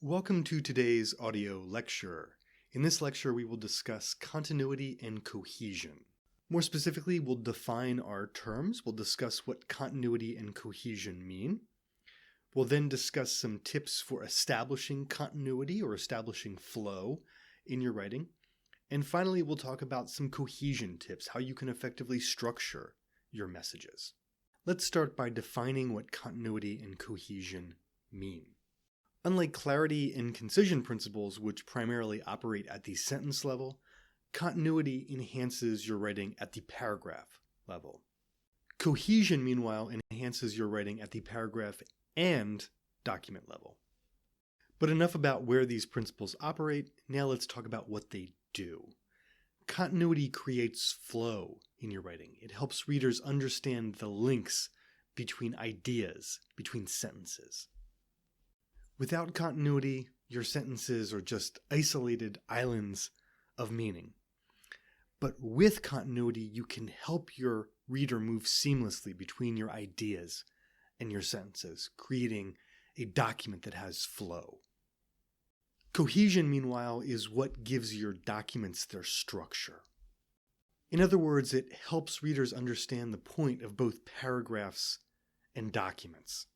Welcome to today's audio lecture. In this lecture, we will discuss continuity and cohesion. More specifically, we'll define our terms. We'll discuss what continuity and cohesion mean. We'll then discuss some tips for establishing continuity or establishing flow in your writing. And finally, we'll talk about some cohesion tips, how you can effectively structure your messages. Let's start by defining what continuity and cohesion mean. Unlike clarity and concision principles, which primarily operate at the sentence level, continuity enhances your writing at the paragraph level. Cohesion, meanwhile, enhances your writing at the paragraph and document level. But enough about where these principles operate. Now let's talk about what they do. Continuity creates flow in your writing. It helps readers understand the links between ideas, between sentences. Without continuity, your sentences are just isolated islands of meaning. But with continuity, you can help your reader move seamlessly between your ideas and your sentences, creating a document that has flow. Cohesion, meanwhile, is what gives your documents their structure. In other words, it helps readers understand the point of both paragraphs and documents.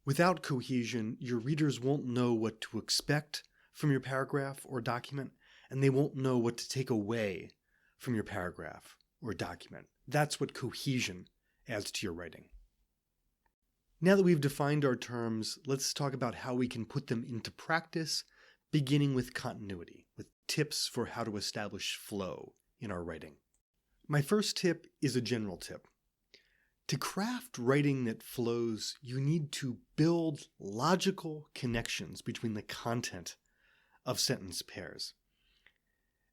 Without cohesion, your readers won't know what to expect from your paragraph or document, and they won't know what to take away from your paragraph or document. That's what cohesion adds to your writing. Now that we've defined our terms, let's talk about how we can put them into practice, beginning with continuity, with tips for how to establish flow in our writing. My first tip is a general tip. To craft writing that flows, you need to build logical connections between the content of sentence pairs.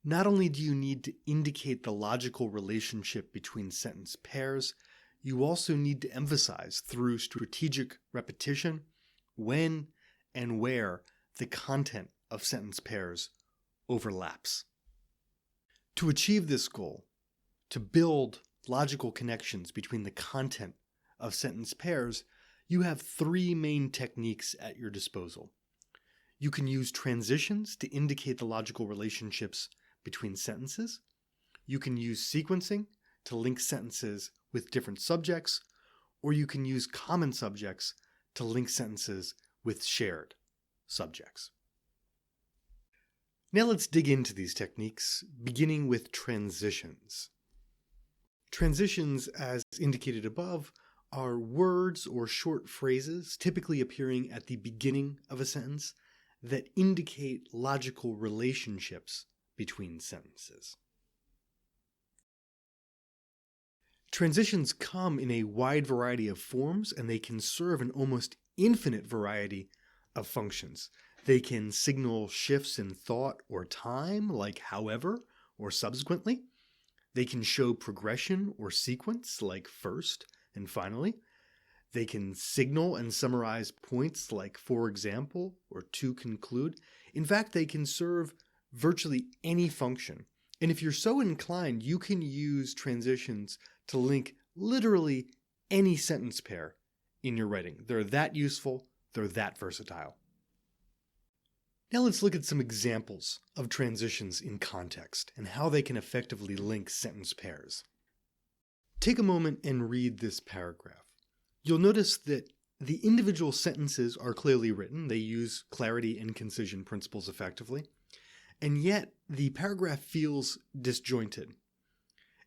Not only do you need to indicate the logical relationship between sentence pairs, you also need to emphasize through strategic repetition when and where the content of sentence pairs overlaps. To achieve this goal, to build logical connections between the content of sentence pairs, you have three main techniques at your disposal. You can use transitions to indicate the logical relationships between sentences. You can use sequencing to link sentences with different subjects, or you can use common subjects to link sentences with shared subjects. Now let's dig into these techniques, beginning with transitions. Transitions, as indicated above, are words or short phrases typically appearing at the beginning of a sentence that indicate logical relationships between sentences. Transitions come in a wide variety of forms, and they can serve an almost infinite variety of functions. They can signal shifts in thought or time, like however or subsequently. They can show progression or sequence, like first and finally. They can signal and summarize points, like for example or to conclude. In fact, they can serve virtually any function. And if you're so inclined, you can use transitions to link literally any sentence pair in your writing. They're that useful, they're that versatile. Now let's look at some examples of transitions in context and how they can effectively link sentence pairs. Take a moment and read this paragraph. You'll notice that the individual sentences are clearly written. They use clarity and concision principles effectively, and yet the paragraph feels disjointed.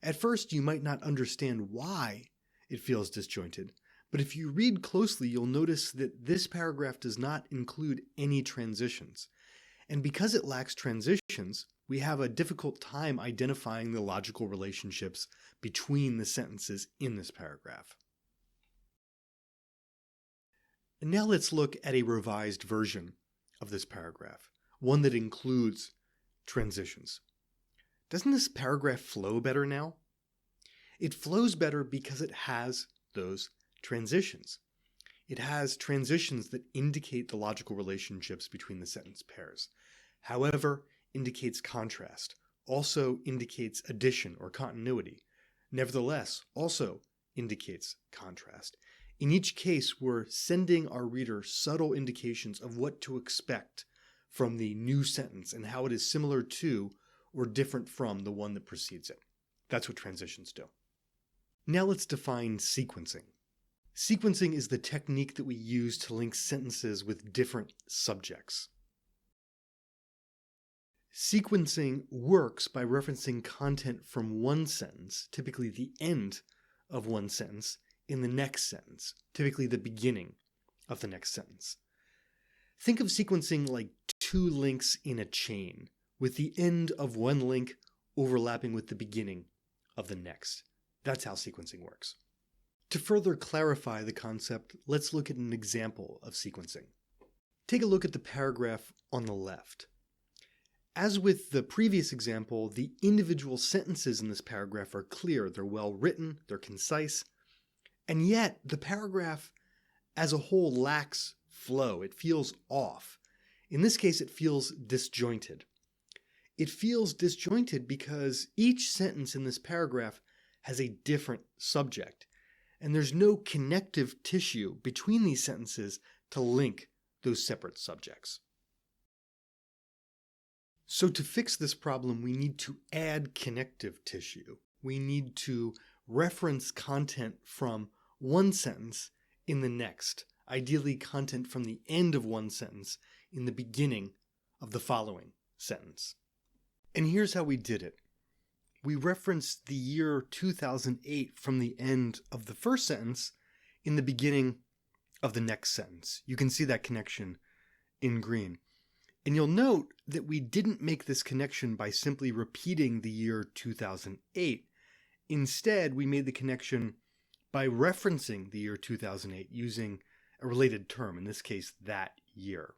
At first, you might not understand why it feels disjointed, but if you read closely, you'll notice that this paragraph does not include any transitions. And because it lacks transitions, we have a difficult time identifying the logical relationships between the sentences in this paragraph. And now let's look at a revised version of this paragraph, one that includes transitions. Doesn't this paragraph flow better now? It flows better because it has those transitions. It has transitions that indicate the logical relationships between the sentence pairs. However, indicates contrast, also indicates addition or continuity. Nevertheless, also indicates contrast. In each case, we're sending our reader subtle indications of what to expect from the new sentence and how it is similar to or different from the one that precedes it. That's what transitions do. Now let's define sequencing. Sequencing is the technique that we use to link sentences with different subjects. Sequencing works by referencing content from one sentence, typically the end of one sentence, in the next sentence, typically the beginning of the next sentence. Think of sequencing like two links in a chain, with the end of one link overlapping with the beginning of the next. That's how sequencing works. To further clarify the concept, let's look at an example of sequencing. Take a look at the paragraph on the left. As with the previous example, the individual sentences in this paragraph are clear, they're well written, they're concise, and yet the paragraph as a whole lacks flow. It feels off. In this case, it feels disjointed. It feels disjointed because each sentence in this paragraph has a different subject, and there's no connective tissue between these sentences to link those separate subjects. So to fix this problem, we need to add connective tissue. We need to reference content from one sentence in the next, ideally content from the end of one sentence in the beginning of the following sentence. And here's how we did it. We referenced the year 2008 from the end of the first sentence in the beginning of the next sentence. You can see that connection in green. And you'll note that we didn't make this connection by simply repeating the year 2008. Instead, we made the connection by referencing the year 2008 using a related term, in this case, that year.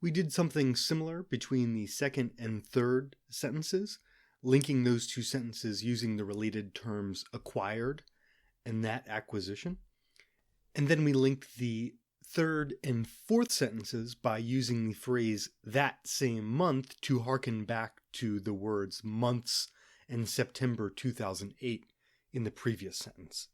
We did something similar between the second and third sentences, linking those two sentences using the related terms acquired and that acquisition. And then we linked the third and fourth sentences by using the phrase that same month to harken back to the words months and September 2008 in the previous sentence.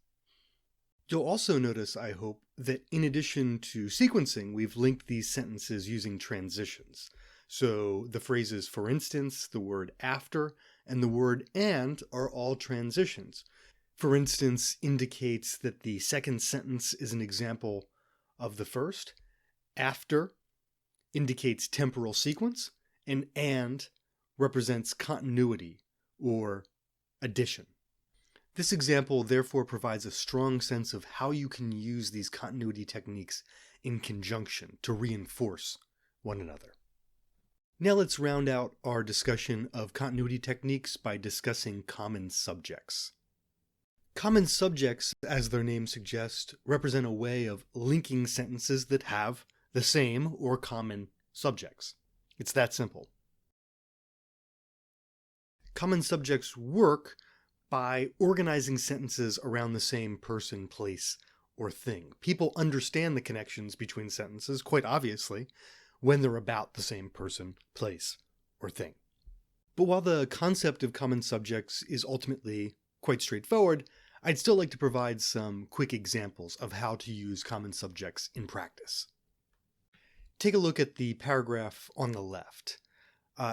You'll also notice, I hope, that in addition to sequencing, we've linked these sentences using transitions. So the phrases for instance, the word after, and the word and are all transitions. For instance indicates that the second sentence is an example of the first. After indicates temporal sequence, and represents continuity or addition. This example therefore provides a strong sense of how you can use these continuity techniques in conjunction to reinforce one another. Now let's round out our discussion of continuity techniques by discussing common subjects. Common subjects, as their name suggests, represent a way of linking sentences that have the same or common subjects. It's that simple. Common subjects work by organizing sentences around the same person, place, or thing. People understand the connections between sentences, quite obviously, when they're about the same person, place, or thing. But while the concept of common subjects is ultimately quite straightforward, I'd still like to provide some quick examples of how to use common subjects in practice. Take a look at the paragraph on the left.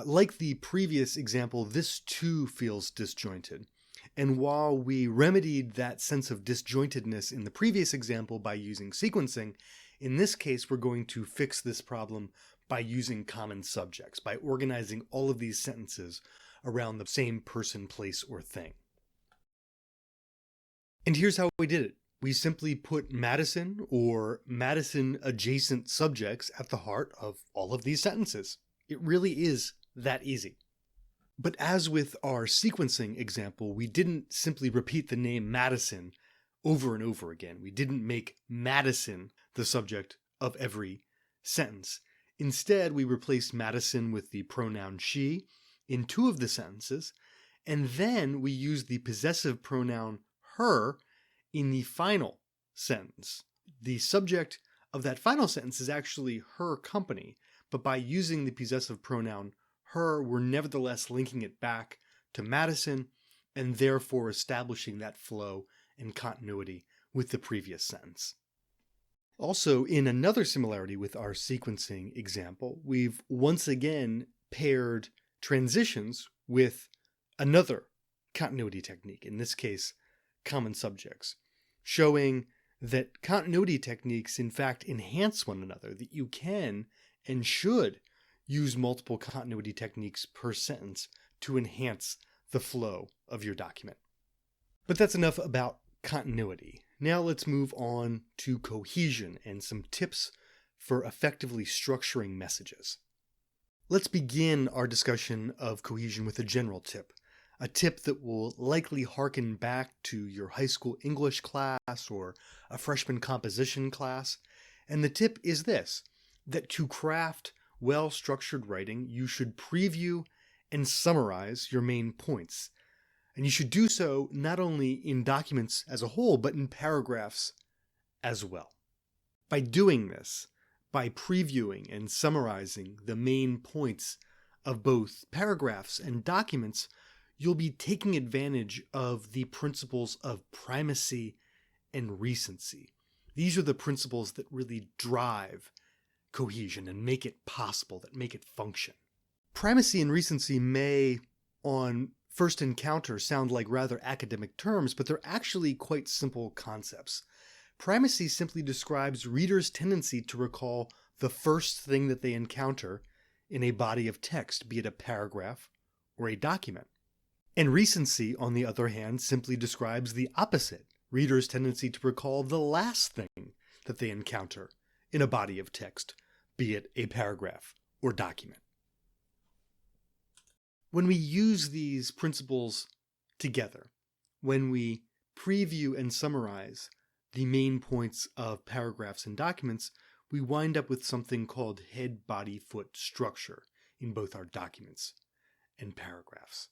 Like the previous example, this too feels disjointed. And while we remedied that sense of disjointedness in the previous example by using sequencing, in this case we're going to fix this problem by using common subjects, by organizing all of these sentences around the same person, place, or thing. And here's how we did it. We simply put Madison or Madison-adjacent subjects at the heart of all of these sentences. It really is that easy. But as with our sequencing example, we didn't simply repeat the name Madison over and over again. We didn't make Madison the subject of every sentence. Instead, we replaced Madison with the pronoun she in two of the sentences, and then we used the possessive pronoun her in the final sentence. The subject of that final sentence is actually her company, but by using the possessive pronoun her, we're nevertheless linking it back to Madison and therefore establishing that flow and continuity with the previous sentence. Also, in another similarity with our sequencing example, we've once again paired transitions with another continuity technique, in this case, common subjects, showing that continuity techniques in fact enhance one another, that you can and should use multiple continuity techniques per sentence to enhance the flow of your document. But that's enough about continuity. Now let's move on to cohesion and some tips for effectively structuring messages. Let's begin our discussion of cohesion with a general tip, a tip that will likely harken back to your high school English class or a freshman composition class. And the tip is this, that to craft well-structured writing, you should preview and summarize your main points. And you should do so not only in documents as a whole, but in paragraphs as well. By doing this, by previewing and summarizing the main points of both paragraphs and documents, you'll be taking advantage of the principles of primacy and recency. These are the principles that really drive cohesion and make it possible, that make it function. Primacy and recency may, on first encounter, sound like rather academic terms, but they're actually quite simple concepts. Primacy simply describes readers' tendency to recall the first thing that they encounter in a body of text, be it a paragraph or a document. And recency, on the other hand, simply describes the opposite, readers' tendency to recall the last thing that they encounter in a body of text, be it a paragraph or document. When we use these principles together, when we preview and summarize the main points of paragraphs and documents, we wind up with something called head, body, foot structure in both our documents and paragraphs.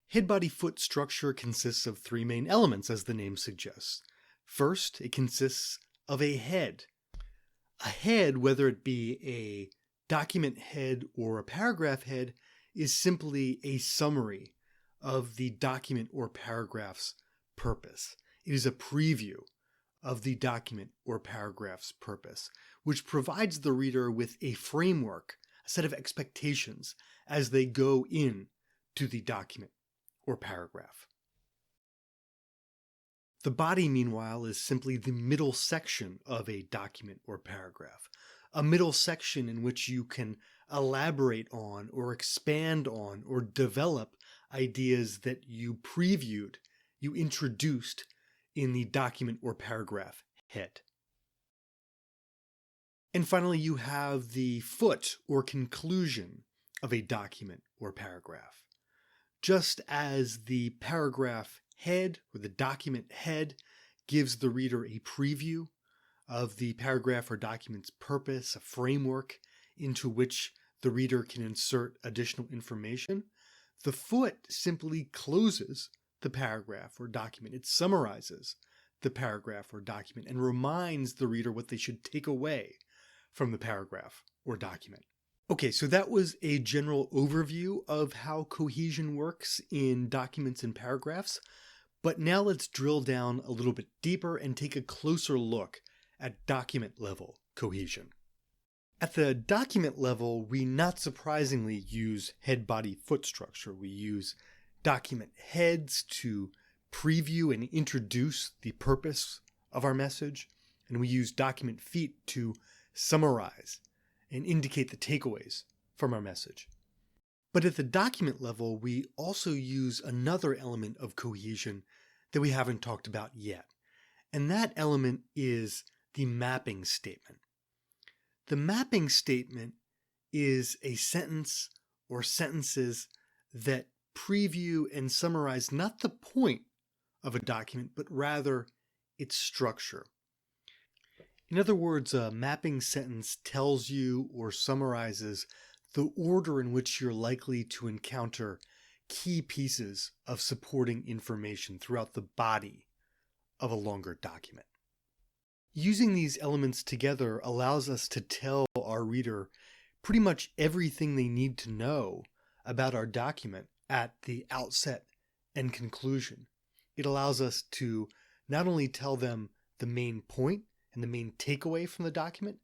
Head, body, foot structure consists of three main elements, as the name suggests. First, it consists of a head. A head, whether it be a document head or a paragraph head, is simply a summary of the document or paragraph's purpose. It is a preview of the document or paragraph's purpose, which provides the reader with a framework, a set of expectations as they go in to the document or paragraph. The body, meanwhile, is simply the middle section of a document or paragraph, a middle section in which you can elaborate on or expand on or develop ideas that you previewed, you introduced in the document or paragraph head. And finally, you have the foot or conclusion of a document or paragraph. Just as the paragraph head or the document head gives the reader a preview of the paragraph or document's purpose, a framework into which the reader can insert additional information, the foot simply closes the paragraph or document. It summarizes the paragraph or document and reminds the reader what they should take away from the paragraph or document. Okay, so that was a general overview of how cohesion works in documents and paragraphs, but now let's drill down a little bit deeper and take a closer look at document level cohesion. At the document level, we not surprisingly use head, body, foot structure. We use document heads to preview and introduce the purpose of our message, and we use document feet to summarize and indicate the takeaways from our message. But at the document level, we also use another element of cohesion that we haven't talked about yet, and that element is the mapping statement. The mapping statement is a sentence or sentences that preview and summarize not the point of a document, but rather its structure. In other words, a mapping sentence tells you or summarizes the order in which you're likely to encounter key pieces of supporting information throughout the body of a longer document. Using these elements together allows us to tell our reader pretty much everything they need to know about our document at the outset and conclusion. It allows us to not only tell them the main point and the main takeaway from the document,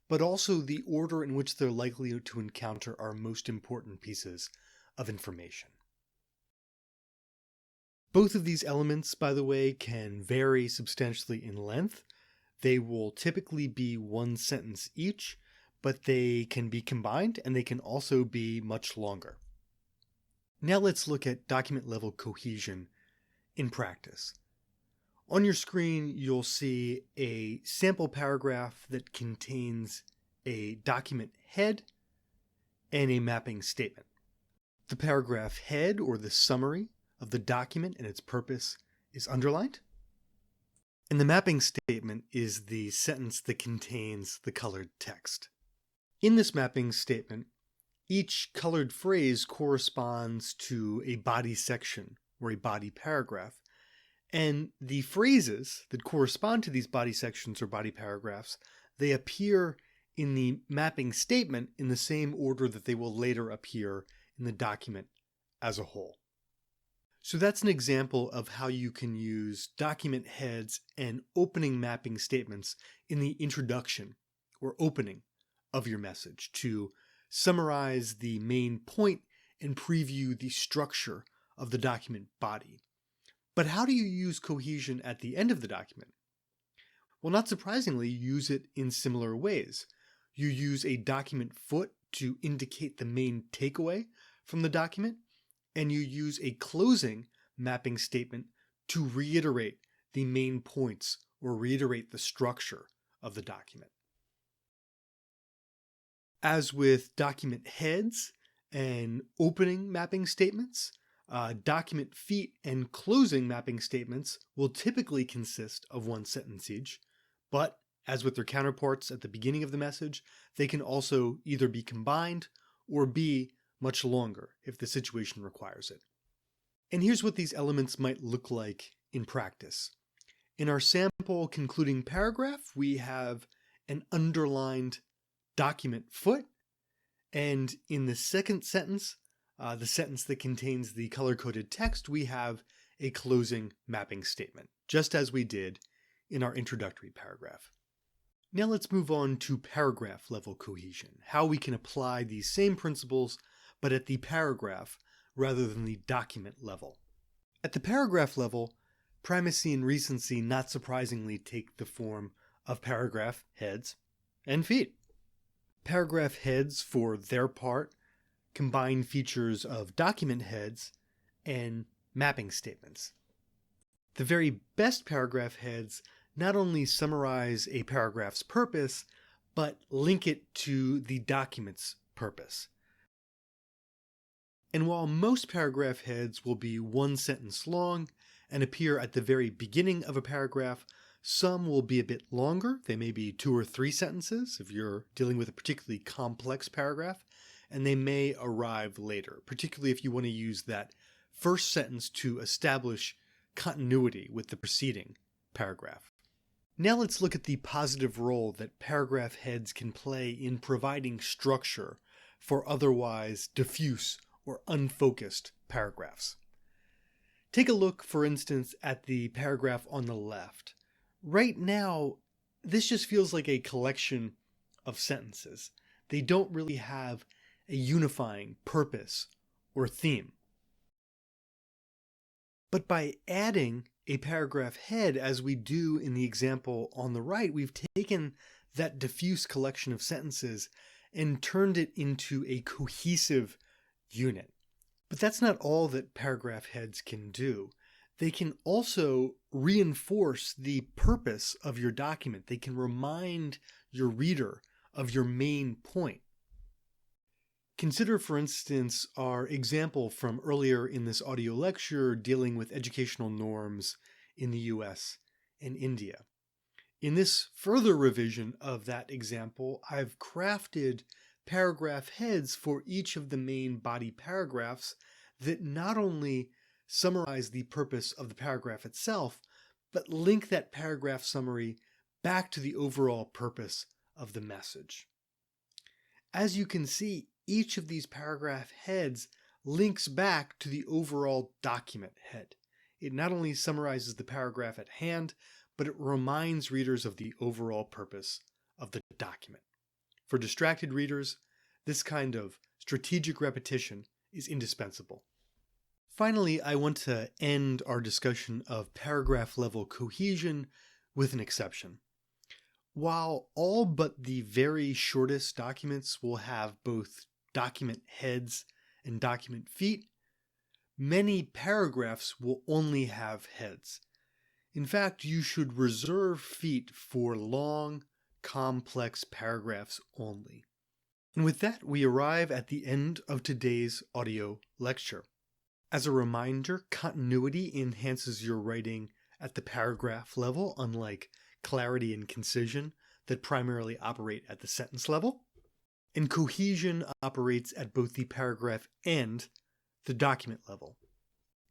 but also the order in which they're likely to encounter our most important pieces of information. Both of these elements, by the way, can vary substantially in length. They will typically be one sentence each, but they can be combined and they can also be much longer. Now let's look at document level cohesion in practice. On your screen, you'll see a sample paragraph that contains a document head and a mapping statement. The paragraph head, or the summary of the document and its purpose, is underlined. And the mapping statement is the sentence that contains the colored text. In this mapping statement, each colored phrase corresponds to a body section or a body paragraph. And the phrases that correspond to these body sections or body paragraphs, they appear in the mapping statement in the same order that they will later appear in the document as a whole. So that's an example of how you can use document heads and opening mapping statements in the introduction or opening of your message to summarize the main point and preview the structure of the document body. But how do you use cohesion at the end of the document? Well, not surprisingly, you use it in similar ways. You use a document foot to indicate the main takeaway from the document, and you use a closing mapping statement to reiterate the main points or reiterate the structure of the document. As with document heads and opening mapping statements, document feet and closing mapping statements will typically consist of one sentence each, but as with their counterparts at the beginning of the message, they can also either be combined or be much longer if the situation requires it. And here's what these elements might look like in practice. In our sample concluding paragraph, we have an underlined document foot, and in the second sentence, the sentence that contains the color-coded text, we have a closing mapping statement, just as we did in our introductory paragraph. Now let's move on to paragraph level cohesion, how we can apply these same principles, but at the paragraph rather than the document level. At the paragraph level, primacy and recency, not surprisingly, take the form of paragraph heads and feet. Paragraph heads, for their part, combine features of document heads and mapping statements. The very best paragraph heads not only summarize a paragraph's purpose, but link it to the document's purpose. And while most paragraph heads will be one sentence long and appear at the very beginning of a paragraph, some will be a bit longer. They may be 2 or 3 sentences if you're dealing with a particularly complex paragraph, and they may arrive later, particularly if you want to use that first sentence to establish continuity with the preceding paragraph. Now let's look at the positive role that paragraph heads can play in providing structure for otherwise diffuse or unfocused paragraphs. Take a look, for instance, at the paragraph on the left. Right now, this just feels like a collection of sentences. They don't really have a unifying purpose or theme. But by adding a paragraph head, as we do in the example on the right, we've taken that diffuse collection of sentences and turned it into a cohesive unit. But that's not all that paragraph heads can do. They can also reinforce the purpose of your document. They can remind your reader of your main point. Consider, for instance, our example from earlier in this audio lecture dealing with educational norms in the US and India. In this further revision of that example, I've crafted paragraph heads for each of the main body paragraphs that not only summarize the purpose of the paragraph itself, but link that paragraph summary back to the overall purpose of the message. As you can see, each of these paragraph heads links back to the overall document head. It not only summarizes the paragraph at hand, but it reminds readers of the overall purpose of the document. For distracted readers, this kind of strategic repetition is indispensable. Finally, I want to end our discussion of paragraph-level cohesion with an exception. While all but the very shortest documents will have both document heads and document feet, many paragraphs will only have heads. In fact, you should reserve feet for long, complex paragraphs only. And with that, we arrive at the end of today's audio lecture. As a reminder, continuity enhances your writing at the paragraph level, unlike clarity and concision that primarily operate at the sentence level. And cohesion operates at both the paragraph and the document level.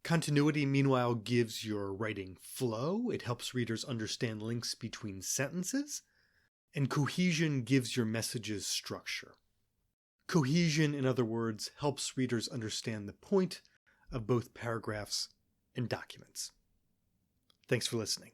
Continuity, meanwhile, gives your writing flow. It helps readers understand links between sentences. And cohesion gives your messages structure. Cohesion, in other words, helps readers understand the point of both paragraphs and documents. Thanks for listening.